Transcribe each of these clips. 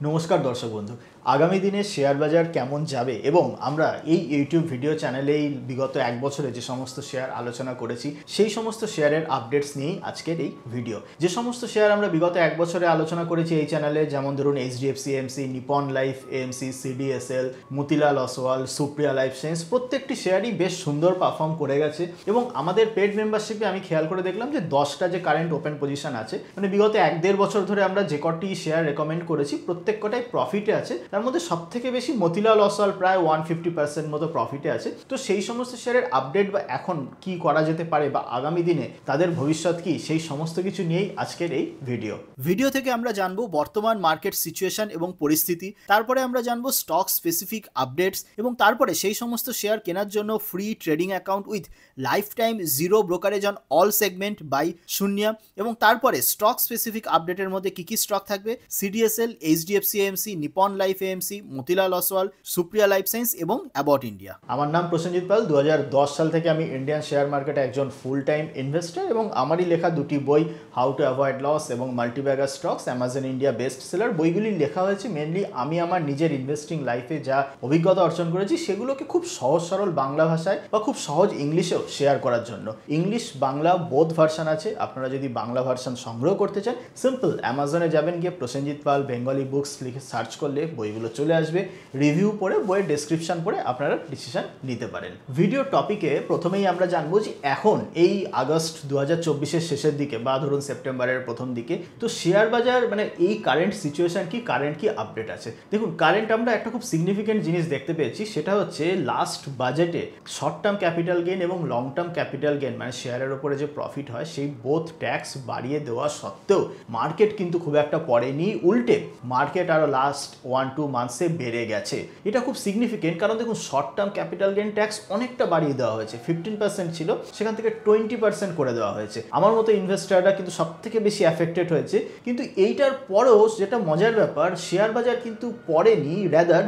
নমস্কার দর্শক বন্ধু। আগামী দিনে শেয়ার বাজার কেমন যাবে এবং আমরা এই ইউটিউব ভিডিও চ্যানেলেই বিগত এক বছরে যে সমস্ত শেয়ার আলোচনা করেছি সেই সমস্ত শেয়ারের আপডেটস নিয়েই আজকের এই ভিডিও। যে সমস্ত শেয়ার আমরা বিগত এক বছরে আলোচনা করেছি এই চ্যানেলে, যেমন ধরুন HDFC AMC, Nippon life AMC, CDSL, Motilal Oswal, Supriya life science, প্রত্যেকটি শেয়ারই বেশ সুন্দর পারফর্ম করে গেছে। এবং আমাদের পেড মেম্বারশিপে আমি খেয়াল করে দেখলাম যে 10টা যে কারেন্ট ওপেন পজিশন আছে, মানে বিগত 1-1.5 বছর ধরে আমরা যে কটি শেয়ার রেকমেন্ড করেছি প্রত্যেক কটাই প্রফিটে আছে। তার মধ্যে সব থেকে বেশি মতিলাল অসওয়াল প্রায় 150% মতো প্রফিটে আছে। তো সেই সমস্ত শেয়ারের আপডেট বা এখন কি করা যেতে পারে বা আগামী দিনে তাদের ভবিষ্যৎ কি, সেই সমস্ত কিছু নিয়েই আজকের এই ভিডিও থেকে আমরা জানবো বর্তমান মার্কেট সিচুয়েশন এবং পরিস্থিতি, তারপরে আমরা জানবো স্টক স্পেসিফিক আপডেটস এবং তারপরে সেই সমস্ত শেয়ার কেনার জন্য free trading account with life time zero brokerage on all segment by শূন্য, এবং তারপরে স্টক স্পেসিফিক আপডেটের মধ্যে কি কি স্টক থাকবে, CDSL, HDFC AMC, Nippon life AMC, Motilal Oswal, Supriya life science এবং অ্যাবাউট ইন্ডিয়া। আমার নাম প্রসেনজিৎ পাল। 2010 সাল থেকে আমি ইন্ডিয়ান শেয়ার মার্কেটে একজন ফুল টাইম ইনভেস্টর এবং আমারই লেখা দুটি বই, হাউ টু অ্যাভয়েড লস এবং multibagger stocks, Amazon India best seller, বইগুলি লেখা হয়েছে মেনলি আমি আমার নিজের ইনভেস্টিং লাইফে যা অভিজ্ঞতা অর্জন করেছি সেগুলোকে খুব সহজ সরল বাংলা ভাষায় বা খুব সহজ ইংলিশেও শেয়ার করার জন্য। ইংলিশ বাংলা বোথ ভার্সান আছে। আপনারা যদি বাংলা ভার্সান সংগ্রহ করতে চান, সিম্পল অ্যামাজনে যাবেন, গিয়ে প্রসেনজিৎ পাল বেঙ্গলি বুকস লিখে সার্চ করলে বইগুলো চলে আসবে। রিভিউ পড়ে, বইয়ের ডেসক্রিপশন পড়ে আপনারা ডিসিশন নিতে পারেন। ভিডিও টপিকে প্রথমেই আমরা জানবো যে এখন এই আগস্ট 2024-এর শেষের দিকে বা ধরুন সেপ্টেম্বরের প্রথম দিকে তো শেয়ার বাজার মানে এই কারেন্ট সিচুয়েশন কি, কারেন্ট কি আপডেট আছে। দেখুন, কারেন্ট আমরা একটা খুব সিগনিফিকেন্ট জিনিস দেখতে পেয়েছি, সেটা হচ্ছে লাস্ট বাজেটে শর্ট টার্ম ক্যাপিটাল গেইন এবং লং টার্ম ক্যাপিটাল গেইন মানে শেয়ারের ওপরে যে প্রফিট হয় সেই বোথ ট্যাক্স বাড়িয়ে দেওয়া সত্ত্বেও মার্কেট কিন্তু খুব একটা পড়েনি, উল্টে মার্কেট আরও লাস্ট 1-2 মান্থসে বেড়ে গেছে। এটা খুব সিগনিফিকেন্ট, কারণ দেখুন short term capital gain tax অনেকটা বাড়িয়ে দেওয়া হয়েছে, 15% ছিল সেখান থেকে 20% করে দেওয়া হয়েছে। আমার মতো ইনভেস্টাররা কিন্তু সব থেকে বেশি অ্যাফেক্টেড হয়েছে। কিন্তু এইটার পরেও যেটা মজার ব্যাপার, শেয়ার বাজার কিন্তু পড়েনি, র্যাদার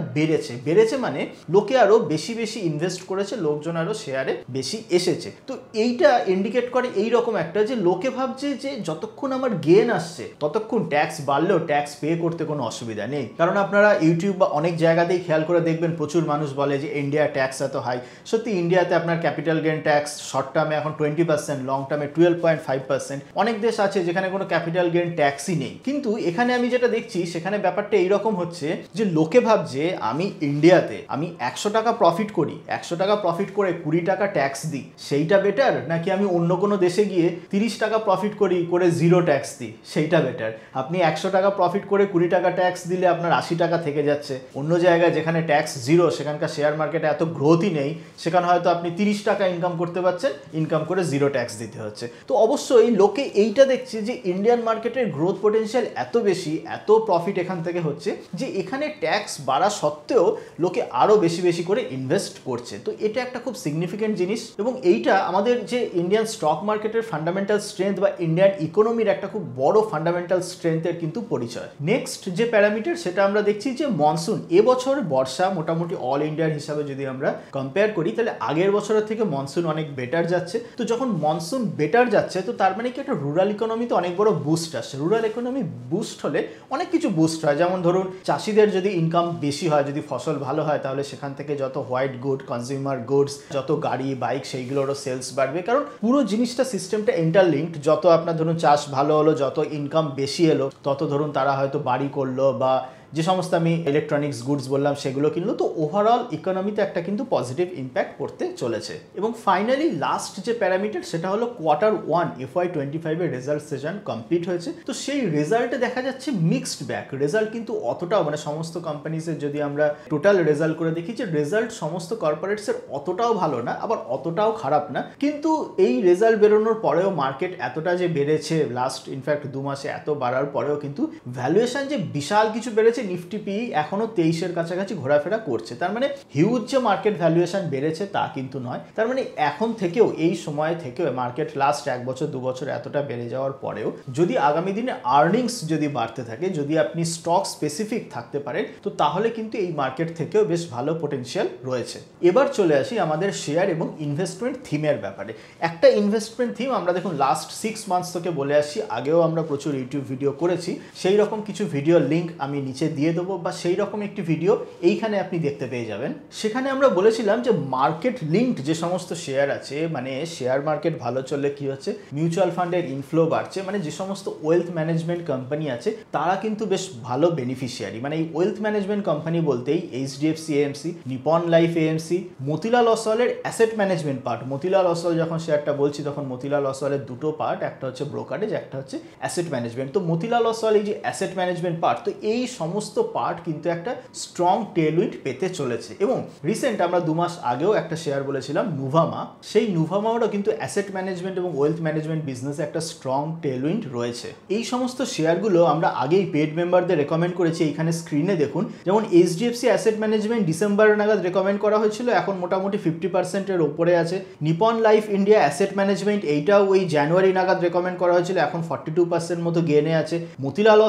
বেড়েছে মানে লোকে আরও বেশি ইনভেস্ট করেছে, লোকজন আরও শেয়ারে বেশি এসেছে। তো এইটা ইন্ডিকেট করে এইরকম একটা, যে লোকে ভাবছে যে যতক্ষণ আমার গেন আসছে ততক্ষণ ট্যাক্স বাড়লেও ট্যাক্স পে করতে কোনো অসুবিধা নেই। কারণ আপনারা ইউটিউব বা অনেক জায়গাতেই খেয়াল করে দেখবেন প্রচুর মানুষ বলে যে ইন্ডিয়া ট্যাক্স এত হাই। সত্যি ইন্ডিয়াতে আপনার ক্যাপিটাল গেন ট্যাক্স শর্ট টার্মে এখন 20%, লং টার্মে 12.5%। অনেক দেশ আছে যেখানে কোনো ক্যাপিটাল গেন ট্যাক্সই নেই। কিন্তু এখানে আমি যেটা দেখছি সেখানে ব্যাপারটা এইরকম হচ্ছে যে লোকে ভাবছে আমি ইন্ডিয়াতে আমি 100 টাকা প্রফিট করি, 100 টাকা প্রফিট করে 20 টাকা ট্যাক্স দিই, সেইটা বেটার, নাকি আমি অন্য কোনো দেশে গিয়ে 30 টাকা প্রফিট করি করে 0 ট্যাক্স দিই, সেইটা বেটার। আপনি 100 টাকা প্রফিট করে 20 টাকা ট্যাক্স দিলে আপনার 80 টাকা থেকে যাচ্ছে। অন্য জায়গায় যেখানে ট্যাক্স 0, সেখানকার শেয়ার মার্কেটে এত গ্রোথই নেই, সেখানে হয়তো আপনি 30 টাকা ইনকাম করতে পারছেন, ইনকাম করে 0 ট্যাক্স দিতে হচ্ছে। তো অবশ্যই লোকে এইটা দেখছে যে ইন্ডিয়ান মার্কেটের গ্রোথ পোটেনশিয়াল এত বেশি, এত প্রফিট এখান থেকে হচ্ছে যে এখানে ট্যাক্স বাড়া সত্ত্বেও লোকে আরও বেশি করে ইনভেস্ট করছে। তো এটা একটা খুব সিগনিফিকেন্ট জিনিস এবং এইটা আমাদের যে ইন্ডিয়ান স্টক মার্কেটের ফান্ডামেন্টাল স্ট্রেংথ বা ইন্ডিয়ান ইকোনমির একটা খুব বড় ফান্ডামেন্টাল স্ট্রেংথের কিন্তু পরিচয়। নেক্সট যে প্যারামিটার সেটা আমরা দেখছি যে মনসুন। এবছর বর্ষা মোটামুটি অল ইন্ডিয়ার হিসাবে যদি আমরা কম্পেয়ার করি তাহলে আগের বছরের থেকে মনসুন অনেক বেটার যাচ্ছে। তো যখন মনসুন বেটার যাচ্ছে তো তার মানে কি একটা রুরাল ইকোনমিতে অনেক বড় বুস্ট আসছে। রুরাল ইকোনমি বুস্ট হলে অনেক কিছু বুস্ট হয়, যেমন ধরুন চাষিদের যদি ইনকাম বেশি হয়, যদি ফসল ভালো হয়, তাহলে সেখান থেকে যত হোয়াইট গুড, কনজিউমার গুডস, যত গাড়ি বাইক সেইগুলোরও সেলস বাড়বে, কারণ পুরো জিনিসটা সিস্টেমটা ইন্টারলিঙ্কড। যত আপনার ধরুন চাষ ভালো হলো, যত ইনকাম বেশি এলো, তত ধরুন তারা হয়তো বাড়ি করলো বা যে সমস্ত আমি ইলেকট্রনিক্স গুডস বললাম সেগুলো কিনলো। তো ওভারঅল ইকোনমিতে একটা কিন্তু পজিটিভ ইম্প্যাক্ট পড়তে চলেছে। এবং ফাইনালি লাস্ট যে প্যারামিটার সেটা হলো Q1 FY25 এর রেজাল্ট সেশন কমপ্লিট হয়েছে। তো সেই রেজাল্টে দেখা যাচ্ছে মিক্সড ব্যাক রেজাল্ট, কিন্তু অতটাও মানে সমস্ত কোম্পানিজের যদি আমরা টোটাল রেজাল্ট করে দেখি যে রেজাল্ট সমস্ত কর্পোরেটসের অতটাও ভালো না, আবার অতটাও খারাপ না। কিন্তু এই রেজাল্ট বেরোনোর পরেও মার্কেট এতটা যে বেড়েছে, লাস্ট ইনফ্যাক্ট 2 মাসে এত বাড়ার পরেও কিন্তু ভ্যালুয়েশন যে বিশাল কিছু বেড়েছে, নিফটি পি এখনো 23-এর কাছাকাছি ঘোরাফেরা করছে। তার মানে হিউজ যে মার্কেট ভ্যালুয়েশন বেড়েছে তা কিন্তু নয়। তার মানে এখন থেকেও, এই সময় থেকেও মার্কেট লাস্ট 1 বছর 2 বছর এতটা বেড়ে যাওয়ার পরেও যদি আগামী দিনে আর্নিংস যদি বাড়তে থাকে, যদি আপনি স্টক স্পেসিফিক থাকতে পারেন, তো তাহলে কিন্তু এই মার্কেট থেকেও বেশ ভালো পোটেনশিয়াল রয়েছে। এবার চলে আসি আমাদের শেয়ার এবং ইনভেস্টমেন্ট থিমের ব্যাপারে। একটা ইনভেস্টমেন্ট থিম আমরা দেখুন লাস্ট 6 মান্থস থেকে বলে আসছি, আগেও আমরা প্রচুর ইউটিউব ভিডিও করেছি, সেই রকম কিছু ভিডিও লিঙ্ক আমি নিচে নিচে দিয়ে দেবো, বা সেই রকম একটি ভিডিও এইখানে আপনি দেখতে পেয়ে যাবেন। সেখানে আমরা বলেছিলাম যে মার্কেট লিঙ্কড যে সমস্ত শেয়ার আছে, মানে শেয়ার মার্কেট ভালো চললে কি হচ্ছে, মিউচুয়াল ফান্ডের ইনফ্লো বাড়ছে, মানে যে সমস্ত ওয়েলথ ম্যানেজমেন্ট কোম্পানি আছে তারা কিন্তু বেশ ভালো বেনিফিশিয়ারি। মানে এই ওয়েলথ ম্যানেজমেন্ট কোম্পানি বলতেই HDFC AMC, Nippon life AMC, Motilal অসওয়ালের asset management part. Motilal Oswal যখন শেয়ারটা বলছি তখন মতিলাল অসওয়ালের দুটো পার্ট, একটা হচ্ছে ব্রোকারেজ, একটা হচ্ছে অ্যাসেট ম্যানেজমেন্ট। তো মতিলাল অসওয়াল এই যে অ্যাসেট ম্যানেজমেন্ট পার্ট, তো এই সমস্ত পার্ট কিন্তু একটা স্ট্রং টেলউইন্ড পেতে চলেছে। এবং রিসেন্ট আমরা 2 মাস আগেও একটা শেয়ার বলেছিলাম নুভামা, সেই নুভামারও কিন্তু অ্যাসেট ম্যানেজমেন্ট এবং ওয়েলথ ম্যানেজমেন্ট বিজনেসে একটা স্ট্রং টেলউইন্ড রয়েছে। এই সমস্ত শেয়ারগুলো আমরা আগেই পেড মেম্বারদের রেকমেন্ড করেছি, এইখানে স্ক্রিনে দেখুন। যেমন HDFC অ্যাসেট ম্যানেজমেন্ট ডিসেম্বর নাগাদ রেকমেন্ড করা হয়েছিল, এখন মোটামুটি 50%-এর ওপরে আছে। Nippon life India asset management এইটাও ওই জানুয়ারি নাগাদ রেকমেন্ড করা হয়েছিল, এখন 42% মতো গেনে আছে। মতিলাল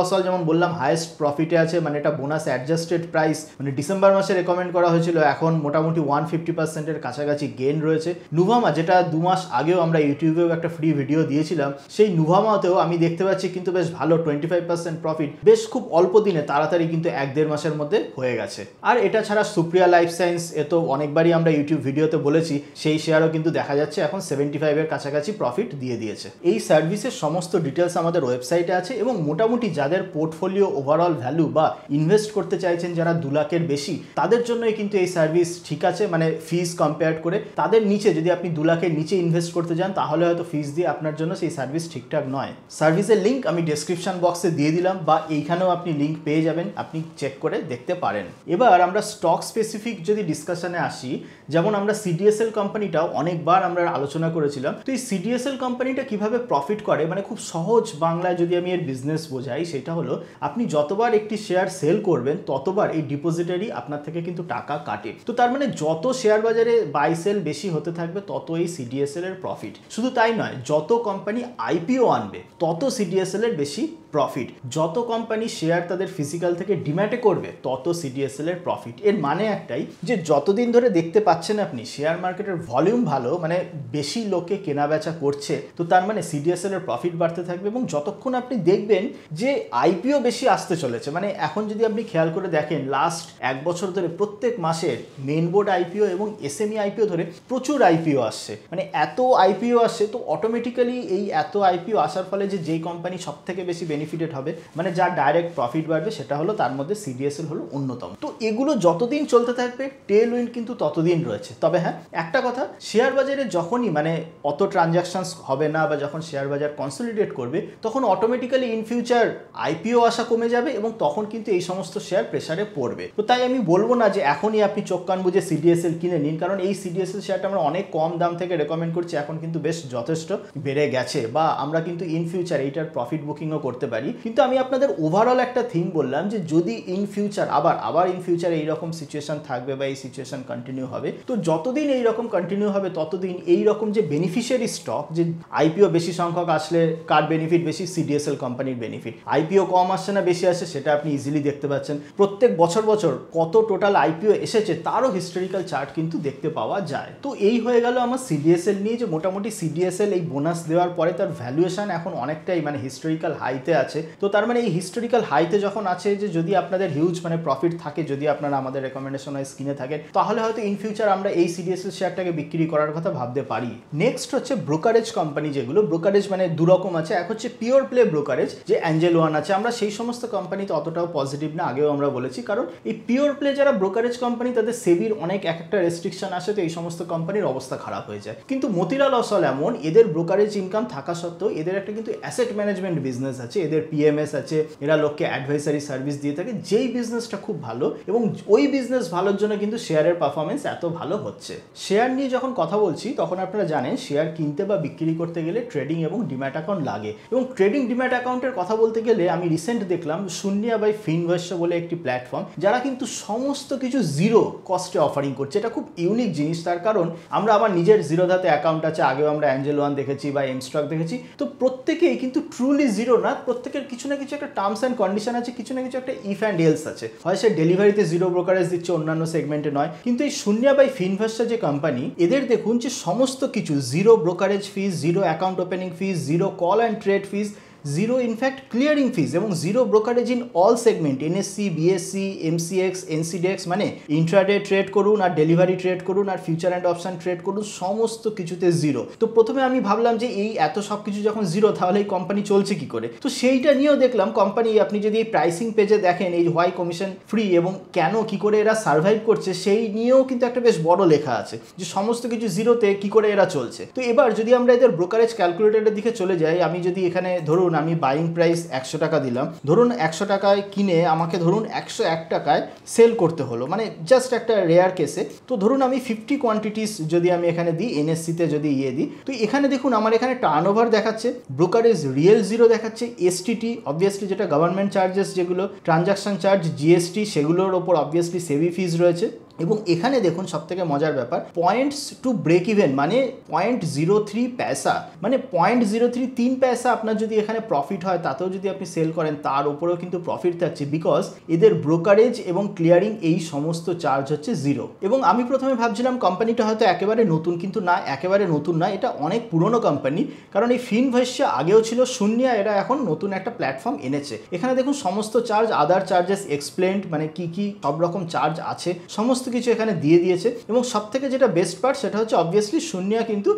অসওয়াল যেমন বললাম হাইয়েস্ট প্রফিটে আছে, মানে এটা বোনাস অ্যাডজাস্টেড প্রাইস, মানে ডিসেম্বর মাসে রেকমেন্ড করা হয়েছিল, এখন মোটামুটি 150%-এর কাছাকাছি গেন রয়েছে। নুভামা, যেটা 2 মাস আগেও আমরা ইউটিউবেও একটা ফ্রি ভিডিও দিয়েছিলাম, সেই নুভামাতেও আমি দেখতে পাচ্ছি কিন্তু বেশ ভালো 25% প্রফিট, বেশ খুব অল্প দিনে তাড়াতাড়ি কিন্তু 1-1.5 মাসের মধ্যে হয়ে গেছে। আর এটা ছাড়া সুপ্রিয়া লাইফ সায়েন্স, এ তো অনেকবারই আমরা ইউটিউব ভিডিওতে বলেছি, সেই শেয়ারও কিন্তু দেখা যাচ্ছে এখন 75-এর কাছাকাছি প্রফিট দিয়ে দিয়েছে। এই সার্ভিসের সমস্ত ডিটেলস আমাদের ওয়েবসাইটে আছে, এবং মোটামুটি যাদের পোর্টফোলিও ওভারঅল ভ্যালু বা ইনভেস্ট করতে চাইছেন যারা 2 লাখের বেশি, তাদের জন্যই কিন্তু এই সার্ভিস ঠিক আছে। মানে ফিস কম্পেয়ার করে তাদের নিচে যদি আপনি 2 লাখের নিচে ইনভেস্ট করতে যান তাহলে হয়তো ফিস দিয়ে আপনার জন্য সেই সার্ভিস ঠিকঠাক নয়। সার্ভিসের লিঙ্ক আমি ডেসক্রিপশন বক্সে দিয়ে দিলাম, বা এইখানেও আপনি লিঙ্ক পেয়ে যাবেন, আপনি চেক করে দেখতে পারেন। এবার আমরা স্টক স্পেসিফিক যদি ডিসকাশনে আসি, যেমন আমরা CDSL কোম্পানিটাও অনেকবার আমরা আলোচনা করেছিলাম। তো এই CDSL কোম্পানিটা কিভাবে প্রফিট করে, মানে খুব সহজ বাংলায় যদি আমি এর বিজনেস বোঝাই, সেটা হলো আপনি যতবার একটি শেয়ার সেল করবেন ততবার এই ডিপোজিটারি আপনার থেকে কিন্তু টাকা কাটে। তো তার মানে যত শেয়ার বাজারে বাই সেল বেশি হতে থাকবে তত এই CDSL এর প্রফিট। শুধু তাই নয়, যত কোম্পানি IPO আনবে তত CDSL এর বেশি প্রফিট। যত কোম্পানি শেয়ার তাদের ফিজিক্যাল থেকে ডিম্যাটে করবে তত CDSL এর প্রফিট। এর মানে একটাই, যে যতদিন ধরে দেখতে পাচ্ছেন আপনি শেয়ার মার্কেটের ভলিউম ভালো, মানে বেশি লোকে কেনা বেচা করছে, তো তার মানে CDSL এর প্রফিট বাড়তে থাকবে। এবং যতক্ষণ আপনি দেখবেন যে IPO বেশি আসতে চলেছে, মানে এখন যদি আপনি খেয়াল করে দেখেন লাস্ট 1 বছর ধরে প্রত্যেক মাসে মেইন বোর্ড IPO এবং SME IPO ধরে প্রচুর IPO আসছে, মানে এত IPO আসছে, তো অটোমেটিক্যালি এই এত IPO আসার ফলে যেই কোম্পানি সব থেকে বেশি বেনিফিটেড হবে, মানে যার ডাইরেক্ট প্রফিট বাড়বে, সেটা হলো তার মধ্যে CDSL হলো অন্যতম। তো এগুলো যতদিন চলতে থাকবে টেল উইন্ড কিন্তু ততদিন রয়েছে। তবে হ্যাঁ, একটা কথা, শেয়ার বাজারে যখনই মানে অত ট্রানজাকশনস হবে না, বা যখন শেয়ার বাজার কনসলিডেট করবে, তখন অটোমেটিক্যালি ইন ফিউচার IPO আসা কমে যাবে, এবং তখন কিন্তু এই সমস্ত শেয়ার প্রেসারে পড়বে। তো তাই আমি বলবো না যে এখনই আপনি চোখ কান বুঝে CDSL কিনে নিন, কারণ এই CDSL শেয়ারটা আমরা অনেক কম দাম থেকে রেকমেন্ড করছি, এখন কিন্তু বেশ যথেষ্ট বেড়ে গেছে, বা আমরা কিন্তু ইন ফিউচার এইটার প্রফিট বুকিংও করতে পারি। কিন্তু আমি আপনাদের ওভারঅল একটা থিম বললাম, যে যদি ইন ফিউচার আবার ইন ফিউচার এইরকম সিচুয়েশন থাকবে বা এই সিচুয়েশন কন্টিনিউ হবে, তো যতদিন এইরকম কন্টিনিউ হবে ততদিন এইরকম যে বেনিফিশিয়ারি স্টক, যে IPO বেশি সংখ্যক আসলে কার বেনিফিট বেশি, CDSL কোম্পানির বেনিফিট। IPO কম আসছে না বেশি আসছে সেটা আপনি ইজিলি দেখতে পাচ্ছেন। প্রত্যেক বছর কত টোটাল IPO এসেছে তারও হিস্টোরিক্যাল চার্ট কিন্তু দেখতে পাওয়া যায়। তো এই হয়ে গেল আমার CDSL নিয়ে, যে মোটামুটি CDSL এই বোনাস দেওয়ার পরে তার ভ্যালুয়েশন এখন অনেকটাই মানে হিস্টোরিক্যাল হাইতে আছে। তো তার মানে এই হিস্টোরিক্যাল হাইতে যখন আছে, যে যদি আপনাদের হিউজ মানে প্রফিট থাকে, যদি আপনারা আমাদের রেকমেন্ডেশন স্ক্রিনে থাকেন, তাহলে হয়তো ইন ফিউচার আমরা এই CDSL শেয়ারটাকে বিক্রি করার কথা ভাবতে পারি। নেক্সট হচ্ছে ব্রোকারেজ কোম্পানি, যেগুলো ব্রোকারেজ মানে দুরকম আছে। এক হচ্ছে পিওর প্লে ব্রোকারেজ, যে অ্যাঞ্জেল ওয়ান আছে। আমরা সেই সমস্ত কোম্পানিতে অতটাও পজিটিভ না, আগেও আমরা বলেছি, কারণ এই পিওর প্লে যারা ব্রোকারেজ কোম্পানি তাদের সেবির অনেক একটা রেস্ট্রিকশন আসে, তো এই সমস্ত কোম্পানির অবস্থা খারাপ হয়ে যায়। কিন্তু মতিলাল অসওয়াল এমন, এদের ব্রোকারেজ ইনকাম থাকা সত্ত্বেও এদের একটা কিন্তু অ্যাসেট ম্যানেজমেন্ট বিজনেস আছে, এদের PMS আছে, এরা লোককে অ্যাডভাইসারি সার্ভিস দিয়ে থাকে, যেই বিজনেসটা খুব ভালো, এবং ওই বিজনেস ভালোর জন্য কিন্তু শেয়ারের পারফরমেন্স এত ভালো হচ্ছে। শেয়ার নিয়ে যখন কথা বলছি তখন আপনারা জানেন শেয়ার কিনতে বা বিক্রি করতে গেলে ট্রেডিং এবং ডিম্যাট অ্যাকাউন্ট লাগে, এবং ট্রেডিং ডিম্যাট অ্যাকাউন্টের কথা বলতে গেলে আমি রিসেন্ট দেখলাম শূন্যা বাই ফিনভার্স বলে একটি প্ল্যাটফর্ম, যারা কিন্তু সমস্ত কিছু জিরো কস্টে অফারিং করছে। এটা খুব ইউনিক জিনিস, তার কারণ আমরা আবার নিজের জিরোধাতে অ্যাকাউন্ট আছে, আগেও আমরা অ্যাঞ্জেল ওয়ান দেখেছি বা এমস্টক দেখেছি, তো প্রত্যেকেই কিন্তু ট্রুলি জিরো না, প্রত্যেকের কিছু না কিছু একটা টার্মস অ্যান্ড কন্ডিশন আছে, কিছু না কিছু একটা ইফ অ্যান্ড এলস আছে। হয় সে ডেলিভারিতে জিরো ব্রোকারেজ দিচ্ছে, অন্যান্য সেগমেন্টে নয়। কিন্তু এই শূন্যা বাই ফিনভার্স যে কোম্পানি, এদের দেখুন যে সমস্ত কিছু zero brokerage fees, zero account opening fees, zero call and trade fees, zero in fact clearing fees এবং zero brokerage in all segment, NSC, BSC, MCX, NCDEX, মানে ইন্ট্রাডে ট্রেড করুন আর ডেলিভারি ট্রেড করুন আর ফিউচার অ্যান্ড অপশন ট্রেড করুন, সমস্ত কিছুতে zero. তো প্রথমে আমি ভাবলাম যে এই এত সব কিছু যখন জিরো তাহলে এই কোম্পানি চলছে কি করে। তো সেইটা নিয়েও দেখলাম কোম্পানি, আপনি যদি এই প্রাইসিং পেজে দেখেন এই হোয়াই কমিশন ফ্রি এবং কেন কি করে এরা সার্ভাইভ করছে সেই নিয়েও কিন্তু একটা বেশ বড় লেখা আছে যে সমস্ত কিছু জিরোতে কি করে এরা চলছে। তো এবার যদি আমরা এদের ব্রোকারেজ ক্যালকুলেটরের দিকে চলে যাই, আমি যদি এখানে ধরুন আমি বাইং প্রাইস 100 টাকা দিলাম, ধরুন 100 টাকায় কিনে আমাকে ধরুন 101 টাকায় সেল করতে হলো, মানে জাস্ট একটা রেয়ার কেসে। তো ধরুন আমি 50 কোয়ান্টিটিস যদি আমি এখানে দিই, এনএসসিতে যদি দিই, তো এখানে দেখুন আমার এখানে টার্নওভার দেখাচ্ছে, ব্রোকারেজ রিয়েল জিরো দেখাচ্ছে, এসটিটি অবভিয়াসলি যেটা গভর্নমেন্ট চার্জেস, যেগুলো ট্রানজাকশন চার্জ, জিএসটি, সেগুলোর ওপর অবভিয়াসলি সেবি ফিজ রয়েছে। এবং এখানে দেখুন সবথেকে মজার ব্যাপার, পয়েন্টস টু ব্রেক ইভেন মানে 0.03 পয়সা, মানে 0.033 পয়সা আপনার যদি এখানে প্রফিট হয় তাতেও যদি আপনি সেল করেন তার উপরেও কিন্তু প্রফিট থাকছে, বিকজ এদের ব্রোকারেজ এবং ক্লিয়ারিং এই সমস্ত চার্জ হচ্ছে জিরো। এবং আমি প্রথমে ভাবছিলাম কোম্পানিটা হয়তো একেবারে নতুন, কিন্তু না, একেবারে নতুন না, এটা অনেক পুরনো কোম্পানি। কারণ এই ফিনভেস্ট আগেও ছিল শূন্যা, এরা এখন নতুন একটা প্ল্যাটফর্ম এনেছে। এখানে দেখুন সমস্ত চার্জ, আদার চার্জেস এক্সপ্লেন্ড, মানে কি কি সব রকম চার্জ আছে সমস্ত কিছু এখানে দিয়ে দিয়েছে। এবং সব থেকে যেটা বেস্ট পার্ট সেটা হচ্ছে অবভিয়াসলি শূন্যা কিন্তু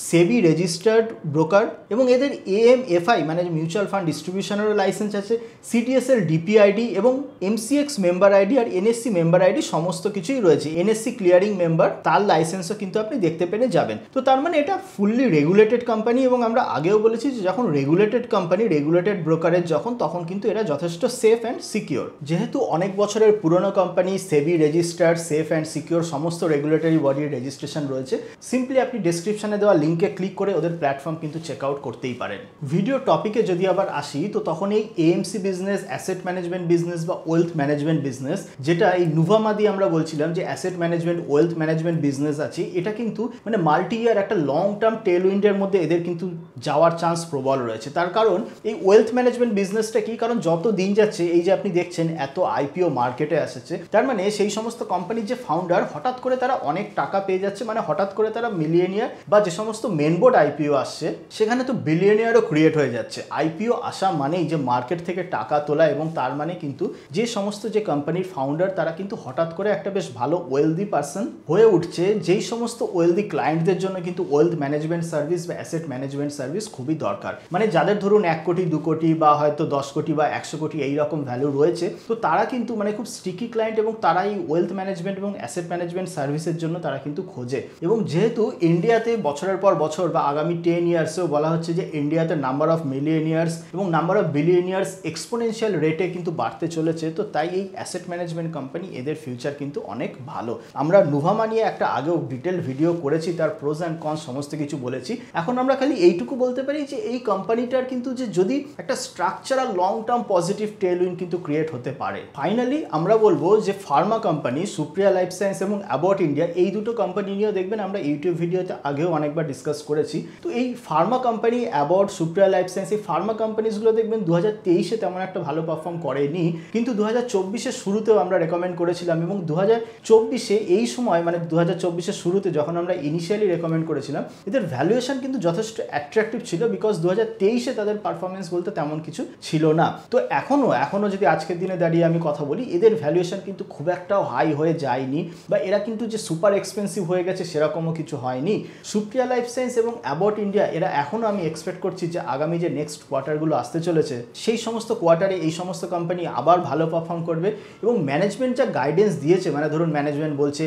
সেবি রেজিস্টার্ড ব্রোকার এবং এদের এএমএফআই মানে মিউচুয়াল ফান্ড ডিস্ট্রিবিউশনেরও লাইসেন্স আছে, সিটিএস এর ডিপিআইডি এবং এমসিএক্স মেম্বার আইডি আর এনএসসি মেম্বার আইডি সমস্ত কিছুই রয়েছে। এনএসসি ক্লিয়ারিং মেম্বার, তার লাইসেন্সও কিন্তু আপনি দেখতে পেয়ে যাবেন। তো তার মানে এটা ফুললি রেগুলেটেড কোম্পানি এবং আমরা আগেও বলেছি যে যখন রেগুলেটেড কোম্পানি, রেগুলেটেড ব্রোকারেজ যখন, তখন কিন্তু এরা যথেষ্ট সেফ অ্যান্ড সিকিওর। যেহেতু অনেক বছরের পুরনো company, SEBI registered, safe and secure সমস্ত রেগুলেটরি বডির রেজিস্ট্রেশন রয়েছে, সিম্পলি আপনি ডেসক্রিপশনে দেওয়া লিঙ্কে ক্লিক করে ওদের প্ল্যাটফর্ম কিন্তু চেক আউট করতেই পারেন। ভিডিও টপিকে যদি আবার আসি, তো তখন এই AMC business, asset management business বা ওয়েলথ ম্যানেজমেন্ট বিজনেস, যেটা এই নুভামা দিয়ে আমরা বলছিলাম যে asset management, wealth management business আছে, এটা কিন্তু মানে মাল্টি ইয়ার একটা লং টার্ম টেল উইন্ডের মধ্যে এদের কিন্তু যাওয়ার চান্স প্রবল রয়েছে। তার কারণ এই ওয়েলথ ম্যানেজমেন্ট বিজনেসটা কি, কারণ যত দিন যাচ্ছে এই যে আপনি দেখছেন এত আইপিও মার্কেটে আসছে, তার মানে সেই সমস্ত কোম্পানির যে ফাউন্ডার হঠাৎ করে তারা অনেক টাকা পেয়ে যাচ্ছে, মানে হঠাৎ করে তারা মিলিয়নিয়ার, বা যে সমস্ত মেন বোর্ড আইপিও আসছে সেখানে তো বিলিয়নিয়ারও ক্রিয়েট হয়ে যাচ্ছে। আইপিও আসা মানেই যে মার্কেট থেকে টাকা তোলা, এবং তার মানে কিন্তু যে সমস্ত যে কোম্পানির ফাউন্ডার তারা কিন্তু হঠাৎ করে একটা বেশ ভালো ওয়েলদি পার্সন হয়ে উঠছে, যেই সমস্ত ওয়েলদি ক্লায়েন্টদের জন্য কিন্তু ওয়েলথ ম্যানেজমেন্ট সার্ভিস বা অ্যাসেট ম্যানেজমেন্ট সার্ভিস খুবই দরকার। মানে যাদের ধরুন 1 কোটি 2 কোটি বা হয়তো 10 কোটি বা 100 কোটি এইরকম ভ্যালু রয়েছে, তো তারা কিন্তু মানে খুব স্টিকি ক্লায়েন্ট এবং তারা এই ওয়েলথ ম্যানেজমেন্ট এবং অ্যাসেট ম্যানেজমেন্ট সার্ভিসের জন্য তারা কিন্তু খোঁজে। এবং যেহেতু ইন্ডিয়াতে বছরের পর বছর বা আগামী 10 ইয়ার্সেও বলা হচ্ছে যে ইন্ডিয়াতে নাম্বার অফ মিলিয়নিয়ার্স এবং নাম্বার অফ বিলিয়নিয়ার্স এক্সপোনেনশিয়াল রেটে কিন্তু বাড়তে চলেছে, তো তাই এই অ্যাসেট ম্যানেজমেন্ট কোম্পানি এদের ফিউচার কিন্তু অনেক ভালো। আমরা নুভামা নিয়ে একটা আগেও ডিটেল ভিডিও করেছি, তার প্রোজ অ্যান্ড কনস সমস্ত কিছু বলেছি। এখন আমরা খালি এইটুকু বলতে পারি যে এই কোম্পানিটার কিন্তু যে যদি একটা structural long term positive Tailwind কিন্তু ক্রিয়েট হতে পারে। ফাইনালি আমরা বলবো যে Pharma company Supriya life science এবং অ্যাবট ইন্ডিয়া, এই দুটো কোম্পানি নিয়েও দেখবেন আমরা ইউটিউব ভিডিওতে আগেও অনেকবার ডিসকাস করেছি। তো এই Pharma company Abbott, Supriya life science, এই ফার্মা কোম্পানিজগুলো দেখবেন 2023-এ তেমন একটা ভালো পারফর্ম করেনি, কিন্তু 2024-এর শুরুতেও আমরা রেকমেন্ড করেছিলাম। এবং 2024-এ এই সময় মানে 2024-এর শুরুতে যখন আমরা ইনিশিয়ালি রেকমেন্ড করেছিলাম, এদের ভ্যালুয়েশন কিন্তু যথেষ্ট অ্যাট্রাকটিভ ছিল, বিকজ 2023-এ তাদের পারফরমেন্স বলতে তেমন কিছু ছিল না। তো এখনো যদি আজকের দিনে দাঁড়িয়ে আমি কথা বলি, এদের ভ্যালুয়েশন কিন্তু খুব একটাও হাই হয়ে যায়নি, বা এরা কিন্তু যে সুপার এক্সপেন্সিভ হয়ে গেছে সেরকমও কিছু হয়নি। সুপ্রিয়া লাইফ সায়েন্স এবং অ্যাবট ইন্ডিয়া এরা এখনও আমি এক্সপেক্ট করছি যে আগামী যে নেক্সট কোয়ার্টারগুলো আসতে চলেছে সেই সমস্ত কোয়ার্টারে এই সমস্ত কোম্পানি আবার ভালো পারফর্ম করবে। এবং ম্যানেজমেন্ট যা গাইডেন্স দিয়েছে, মানে ধরুন ম্যানেজমেন্ট বলছে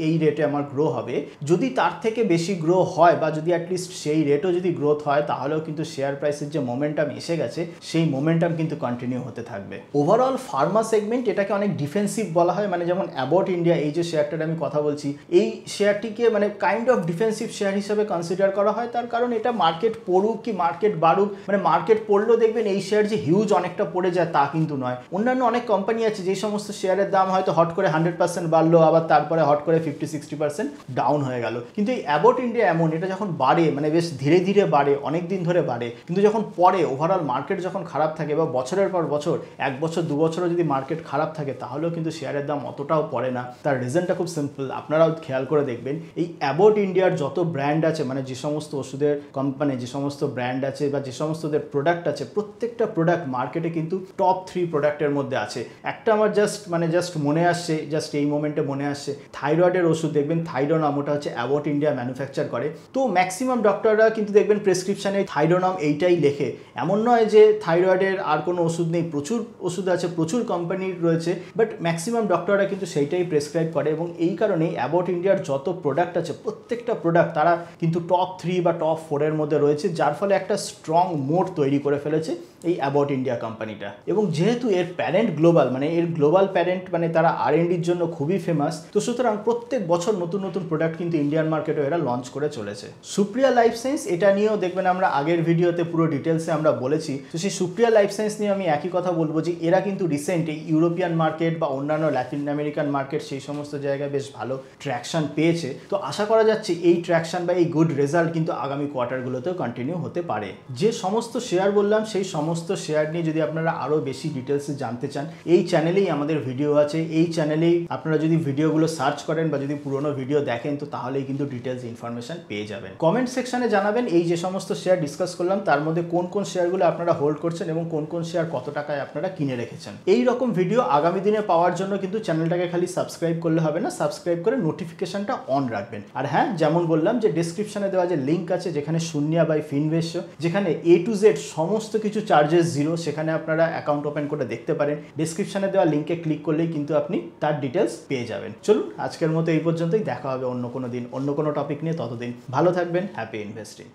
এই রেটে আমার গ্রো হবে, যদি তার থেকে বেশি গ্রো হয় বা যদি অ্যাটলিস্ট সেই রেটও যদি গ্রোথ হয়, তাহলেও কিন্তু শেয়ার প্রাইসের যে মোমেন্টাম এসে গেছে সেই মোমেন্টাম কিন্তু কন্টিনিউ হতে থাকবে। ওভারঅল ফার্মা সেগমেন্ট এটাকে অনেক ডিফেন্সিভ বলা হয়, মানে যেমন অ্যাবট ইন্ডিয়া এই যে শেয়ারটার আমি কথা বলছি, এই শেয়ারটিকে মানে কাইন্ড অফ ডিফেন্সিভ শেয়ার হিসেবে কনসিডার করা হয়। তার কারণ এটা মার্কেট পড়ুক কি মার্কেট বাড়ুক, মানে মার্কেট পড়লেও দেখবেন এই শেয়ার যে হিউজ অনেকটা পড়ে যায় তা কিন্তু নয়। অন্যান্য অনেক কোম্পানি আছে যেই সমস্ত শেয়ারের দাম হয়তো হট করে 100% বাড়লো, আবার তারপরে হট করে 50-60% ডাউন হয়ে গেল। কিন্তু এই অ্যাবট ইন্ডিয়া এমন, এটা যখন বাড়ে মানে বেশ ধীরে ধীরে বাড়ে, অনেক দিন ধরে বাড়ে, কিন্তু যখন পরে ওভারঅল মার্কেট যখন খারাপ থাকে বা বছরের পর বছর 1 বছর 2 বছরও যদি মার্কেট খারাপ থাকে, তাহলেও কিন্তু শেয়ারের দাম অতটাও পড়ে না। তার রিজনটা খুব সিম্পল, আপনারাও খেয়াল করে দেখবেন এই অ্যাবট ইন্ডিয়ার যত ব্র্যান্ড আছে, মানে যে সমস্ত ওষুধের কোম্পানি, যে সমস্ত ব্র্যান্ড আছে বা যে সমস্ত ওদের প্রোডাক্ট আছে, প্রত্যেকটা প্রোডাক্ট মার্কেটে কিন্তু টপ 3 প্রোডাক্টের মধ্যে আছে। একটা আমার জাস্ট মনে আসছে, জাস্ট এই মোমেন্টে মনে আসছে, থাইরয়েডের ওষুধ দেখবেন থাইরোনাম, ওটা হচ্ছে অ্যাবট ইন্ডিয়া ম্যানুফ্যাকচার করে। তো ম্যাক্সিমাম ডক্টররা কিন্তু দেখবেন প্রেসক্রিপশানে থাইরোনাম এইটাই লেখে। এমন নয় যে থাইরয়েডের আর কোনো ওষুধ নেই, প্রচুর ওষুধ আছে, প্রচুর কোম্পানির রয়েছে, বাট ম্যাক্সিমাম ডক্টররা কিন্তু সেইটাই প্রেসক্রাইব করে। এবং এই কারণেই অ্যাবট ইন্ডিয়ার যত প্রোডাক্ট আছে প্রত্যেকটা প্রোডাক্ট তারা কিন্তু টপ 3 বা টপ 4 এর মধ্যে রয়েছে, যার ফলে একটা স্ট্রং মোট তৈরি করে ফেলেছে এই অ্যাবট ইন্ডিয়া কোম্পানিটা। এবং যেহেতু এর প্যারেন্ট গ্লোবাল, মানে এর গ্লোবাল প্যারেন্ট, মানে তারা R&Dর জন্য খুবই ফেমাস, তো সুতরাং প্রত্যেক বছর নতুন নতুন প্রোডাক্ট কিন্তু ইন্ডিয়ান মার্কেটে এরা লঞ্চ করে চলেছে। সুপ্রিয়া লাইফ সায়েন্স, এটা নিয়েও দেখবেন আমরা আগের ভিডিওতে পুরো ডিটেলসে আমরা বলেছি। তো সেই সুপ্রিয়া লাইফ সায়েন্স নিয়ে আমি একই কথা বলবো যে এরা কিন্তু রিসেন্ট এই ইউরোপিয়ান মার্কেট বা অন্যান্য ল্যাটিন আমেরিকান মার্কেট, সেই সমস্ত জায়গায় বেশ ভালো ট্র্যাকশন পেয়েছে। তো আশা করা যাচ্ছে এই ট্র্যাকশন বা এই গুড রেজাল্ট কিন্তু আগামী কোয়ার্টারগুলোতেও কন্টিনিউ হতে পারে। যে সমস্ত শেয়ার বললাম সেই সমস্ত শেয়ার নিয়ে যদি আপনারা আরও বেশি ডিটেলসে জানতে চান, এই চ্যানেলেই আমাদের ভিডিও আছে। এই চ্যানেলেই আপনারা যদি ভিডিওগুলো সার্চ করেন বা যদি পুরোনো ভিডিও দেখেন, তো তাহলেই কিন্তু ডিটেলস ইনফরমেশন পেয়ে যাবেন। কমেন্ট সেকশনে জানাবেন এই যে সমস্ত শেয়ার ডিসকাস করলাম তার মধ্যে কোন কোন শেয়ারগুলো আপনারা হোল্ড করছেন এবং কোন কোন শেয়ার কত টাকায় আপনারা কিনে রেখেছেন। এই রকম ভিডিও আগামী দিনে পাওয়ার জন্য কিন্তু চ্যানেলটাকে খালি সাবস্ক্রাইব করলে হবে না, সাবস্ক্রাইব করে নোটিফিকেশনটা অন রাখবেন। আর হ্যাঁ, যেমন বললাম যে ডেসক্রিপশনে দেওয়া যে লিঙ্ক আছে, যেখানে শূন্যা বাই ফিনভেস্ট, যেখানে A to Z সমস্ত কিছু চার্জেস জিরো, সেখানে আপনারা অ্যাকাউন্ট ওপেন করে দেখতে পারেন। ডেসক্রিপশনে দেওয়া লিঙ্কে ক্লিক করলেই কিন্তু আপনি তার ডিটেলস পেয়ে যাবেন। চলুন আজকের মতো এই পর্যন্তই, দেখা হবে অন্য কোনো দিন অন্য কোনো টপিক নিয়ে। ততদিন ভালো থাকবেন, হ্যাপি ইনভেস্টিং।